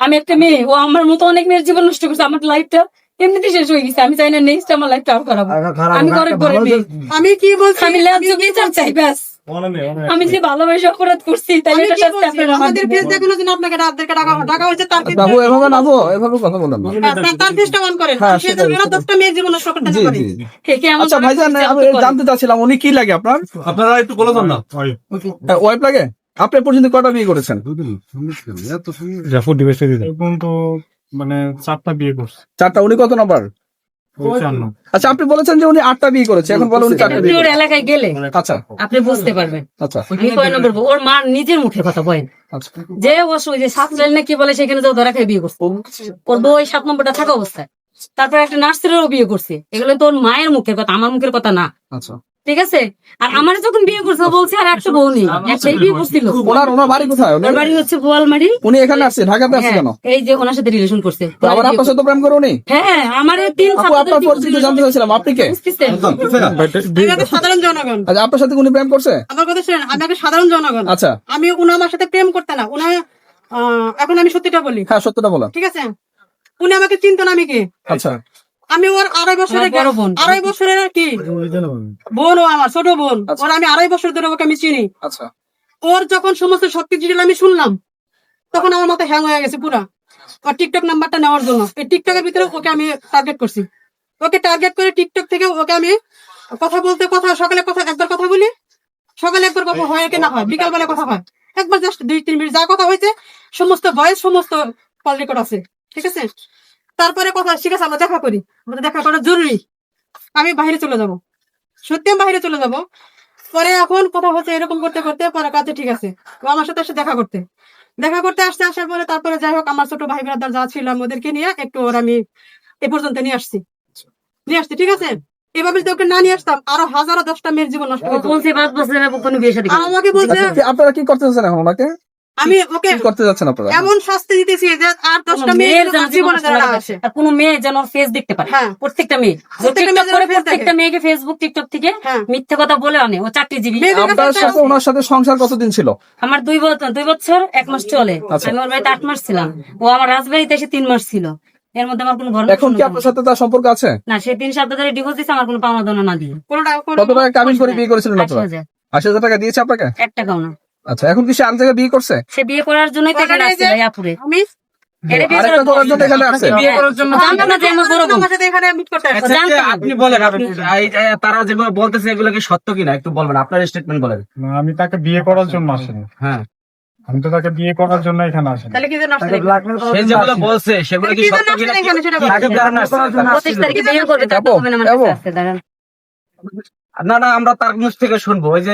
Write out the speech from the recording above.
আমি একটা মেয়ে, ও আমার মতো অনেক মেয়ের জীবন নষ্ট করছে, আমার লাইফটা এমনিতে শেষ হয়ে গেছে। আমি চাই না নেক্সট আমার লাইফটা আর খারাপ হোক। আমি ঘরের পরে মেয়ে, আমি কি বলছি, আমি ন্যায্য বিচার চাই ব্যাস। আমি যে ভালোবাসে অপরাধ করছি তাই আমি এটা কি শাস্তি বলছি, আপনারা আমার আমাদের দিবেন। ফেস দেখুন যেন আপনাকে রাতদেরকে ডাকা হয়েছে, তার বাবু এভাবে নাবো, এভাবে কথা বললাম না। তার ফেসটা অন করেন, হ্যাঁ, সে সেটাই, যেন সেটাই। 10টা মেয়ের জীবন নষ্ট করতে না জি পারে। জি। কে কে এমন আচ্ছা ধরনের ভাইজান, বিচার আমি করে? জানতে চাচ্ছিলাম উনি কি লাগে আপনার? আপনারা একটু বলে দেন না। ওয়াইফ লাগে? আপনি পর্যন্ত কটা বিয়ে করেছেন? এখন তো মানে 4টা বিয়ে করছে। 4টা। উনি কত নাম্বার? ওই 4 নম্বর। আচ্ছা, আপনি বলেছেন যে উনি 8টা বিয়ে করেছে, এখন বলে উনি 4টা আপনি বিয়ে ওর করেছে। এলাকায় গেলে আচ্ছা আপনি বুঝতে পারবেন আচ্ছা উনি কয় নম্বর বউ। ওর মা নিজের মুখে কথা বলেন আচ্ছা। যে অবশ্য ওই যে 7 লাইন না কি বলে সেখানে যাও ধরা খেয়ে বিয়ে করছে। ওর বউ ওই 7 নম্বরটা থাকা অবস্থায় তারপর একটা নার্সেরও বিয়ে করছে। এগুলো তো ওর মায়ের মুখের কথা, আমার মুখের কথা না, আচ্ছা। ঠিক আছে? আর আমার যখন বিয়ে করছে ও বলছে আর একটা বউ নেই, একটাই বিয়ে করছিল। ওনার বাড়ি কোথায়? ওর বাড়ি হচ্ছে বোয়ালমারি। উনি এখানে আসছে, ঢাকাতে আসছে হ্যাঁ, কেন? এই যে ওনার সাথে রিলেশন করছে। তো আবার আপনার সাথে প্রেম করে উনি? হ্যাঁ, আমার 3 আপু, আপনার পরিচিত জানতে চাইছিলাম, আপনি কে? আমি একটা সাধারণ জনগণ, আচ্ছা, আপনার সাথে উনি প্রেম করছে? আমার কথা শুনেন, আমি একটা সাধারণ জনগণ। আচ্ছা আমি উনি আমার সাথে প্রেম করতে না, উনি এখন আমি সত্যিটা বলি, হ্যাঁ, সত্যটা বলেন। ঠিক আছে? উনি আমাকে চিনতো না, আমি কে? আচ্ছা আমি ওর 2.5 বছরের বড় বোন। 2.5 বছরের কি বোন, ও আমার ছোট বোন। ওর আমি 2.5 বছর ধরে ওকে আমি চিনি। আচ্ছা ওর যখন সমস্ত সত্যি ডিটেল আমি শুনলাম, তখন আমার মাথা হ্যাং হয়ে গেছে পুরা। আর টিকটক নাম্বারটা নেওয়ার জন্য এই টিকটকের ভিতরে ওকে আমি টার্গেট করছি। ওকে টার্গেট করে টিকটক থেকে ওকে আমি সকালে একবার কথা বলি, সকালে একবার কথা হয় কি না হয়, বিকাল বেলা কথা হয় একবার, জাস্ট 2-3 মিনিট যা কথা হয়েছে সমস্ত ভয়েস, সমস্ত কল রেকর্ড আছে, ঠিক আছে? তারপরে কথা, ঠিক আছে আমরা দেখা করি, আমাদের দেখা করা জরুরি, আমি বাইরে চলে যাব, সত্যি আমি বাইরে চলে যাব। পরে এখন কথা হচ্ছে এরকম করতে করতে পরে কাছে, ঠিক আছে ও আমার সাথে এসে দেখা করতে আসতে, আসার পরে তারপরে যাই হোক আমার ছোট ভাই ব্রাদার যা ছিলাম ওদেরকে নিয়ে একটু ওর আমি এ পর্যন্ত নিয়ে আসছি, ঠিক আছে? এভাবে যদি ওকে না নিয়ে আসতাম আরো হাজারো 10টা মেয়ের জীবন নষ্ট ও হতো। বলছে 5 বছরের কোনো বিয়ে শাদী আর আমাকে বলছে, আচ্ছা, আপনারা কি করতে চাচ্ছেন এখন ওনাকে? আমি ওকে কি করতে যাচ্ছেন আপনারা? এমন শাস্তি দিতেছি যে আর 10টা মেয়ের জীবনে যারা না আসে। আর কোনো মেয়ে যেন ফেস দেখতে পারে। হ্যাঁ। প্রত্যেকটা মেয়ে প্রত্যেকটা মেয়ে যেন face প্রত্যেকটা দেখে। মেয়েকে ফেসবুক টিকটক থেকে হ্যাঁ। মিথ্যে কথা বলে আনে। ও চাকরিজীবী। আপনার সাথে ওনার সাথে সংসার কতদিন ছিল? আমার 2 বছর 1 মাস চলে। আচ্ছা। আমি ওর বাড়িতে 8 মাস ছিলাম, ও আমার রাজবাড়িতে এসে 3 মাস ছিল। এর মধ্যে আমার কোনো ভরণ এখন কি আপনার সাথে তার সম্পর্ক আছে? না, সে 3 সপ্তাহ ধরে ডিভোর্স দিয়েছে আমার কোনো পাওনা দাওনা না দিয়ে। কত টাকা কামিন করে বিয়ে করেছিলেন আপনারা? 80,000 80,000 টাকা দিয়েছে আপনাকে? 1 টাকাও না। আচ্ছা, এখন কি সে আরেক জায়গায় বিয়ে করছে? সে বিয়ে করার জন্যই তো এখানে আসছে ভাইয়াপুরে। আমি এটা বিয়ে আরেকটা করার জন্য এখানে আসছে? বিয়ে করার জন্য জানতাম না যে আমার বড় বোন। আমার সাথে এখানে মিট করতে আসছে। জানতাম না। আপনি বলেন, আপনি তারা যেগুলো বলতেছে এগুলো কি সত্য কিনা একটু বলবেন, আপনার স্টেটমেন্ট বলেন। না, আমি তাকে বিয়ে করার জন্য আসিনি। হ্যাঁ, আমি তো তাকে বিয়ে করার জন্য এখানে আসিনি। তাহলে কি জন্য আসলে সে যেগুলো বলছে সেগুলো কি সত্য কিনা এখানে সেটা বলেন। তাকে জানান আসছে। 25 তারিখে বিয়ে করবে, তারপর যাবো, হবে না আমার যাবো। কাছে আসতে দাঁড়ান। না না, আমরা তার মুখ থেকে শুনবো। ওই যে